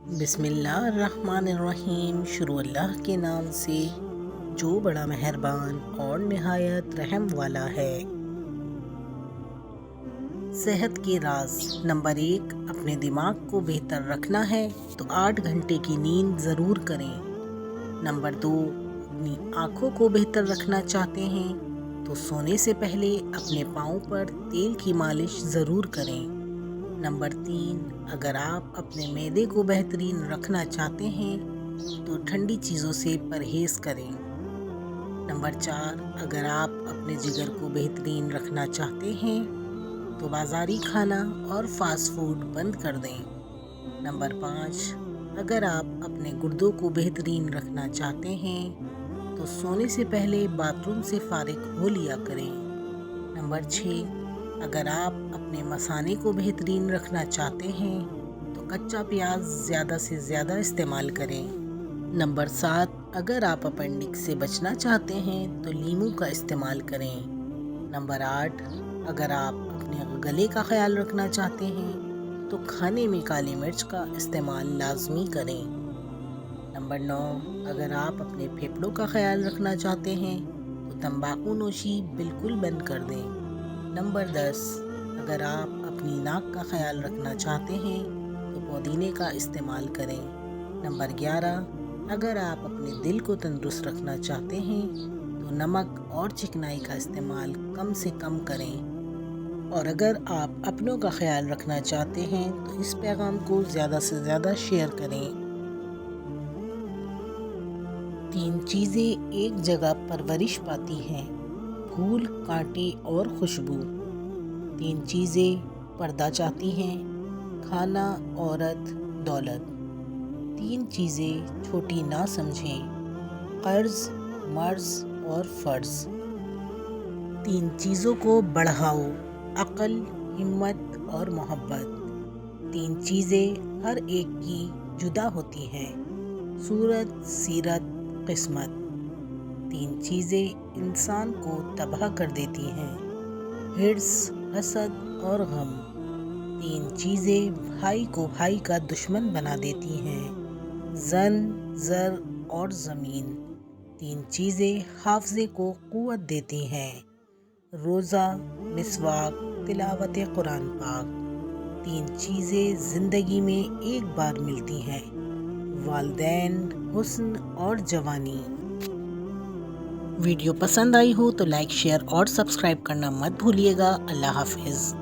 بسم اللہ الرحمن الرحیم۔ شروع اللہ کے نام سے جو بڑا مہربان اور نہایت رحم والا ہے۔ صحت کے راز۔ نمبر 1، اپنے دماغ کو بہتر رکھنا ہے تو 8 گھنٹے کی نیند ضرور کریں۔ نمبر 2، اپنی آنکھوں کو بہتر رکھنا چاہتے ہیں تو سونے سے پہلے اپنے پاؤں پر تیل کی مالش ضرور کریں۔ نمبر 3، اگر آپ اپنے معدے کو بہترین رکھنا چاہتے ہیں تو ٹھنڈی چیزوں سے پرہیز کریں۔ نمبر 4، اگر آپ اپنے جگر کو بہترین رکھنا چاہتے ہیں تو بازاری کھانا اور فاسٹ فوڈ بند کر دیں۔ نمبر 5، اگر آپ اپنے گردوں کو بہترین رکھنا چاہتے ہیں تو سونے سے پہلے باتھ روم سے فارغ ہو لیا کریں۔ نمبر 6، اگر آپ اپنے مثانے کو بہترین رکھنا چاہتے ہیں تو کچا پیاز زیادہ سے زیادہ استعمال کریں۔ نمبر 7، اگر آپ اپینڈکس سے بچنا چاہتے ہیں تو لیموں کا استعمال کریں۔ نمبر 8، اگر آپ اپنے گلے کا خیال رکھنا چاہتے ہیں تو کھانے میں کالی مرچ کا استعمال لازمی کریں۔ نمبر 9، اگر آپ اپنے پھیپھڑوں کا خیال رکھنا چاہتے ہیں تو تمباکو نوشی بالکل بند کر دیں۔ نمبر 10، اگر آپ اپنی ناک کا خیال رکھنا چاہتے ہیں تو پودینے کا استعمال کریں۔ نمبر 11، اگر آپ اپنے دل کو تندرست رکھنا چاہتے ہیں تو نمک اور چکنائی کا استعمال کم سے کم کریں۔ اور اگر آپ اپنوں کا خیال رکھنا چاہتے ہیں تو اس پیغام کو زیادہ سے زیادہ شیئر کریں۔ 3 چیزیں ایک جگہ پرورش پاتی ہیں: پھول، کانٹے اور خوشبو۔ 3 چیزیں پردہ چاہتی ہیں: کھانا، عورت، دولت۔ 3 چیزیں چھوٹی نہ سمجھیں: قرض، مرض اور فرض۔ 3 چیزوں کو بڑھاؤ: عقل، ہمت اور محبت۔ 3 چیزیں ہر ایک کی جدا ہوتی ہیں: صورت، سیرت، قسمت۔ 3 چیزیں انسان کو تباہ کر دیتی ہیں: حرص، حسد اور غم۔ 3 چیزیں بھائی کو بھائی کا دشمن بنا دیتی ہیں: زن، زر اور زمین۔ 3 چیزیں حافظے کو قوت دیتی ہیں: روزہ، مسواک، تلاوت قرآن پاک۔ 3 چیزیں زندگی میں ایک بار ملتی ہیں: والدین، حسن اور جوانی۔ ویڈیو پسند آئی ہو تو لائک، شیئر اور سبسکرائب کرنا مت بھولیے گا۔ اللہ حافظ۔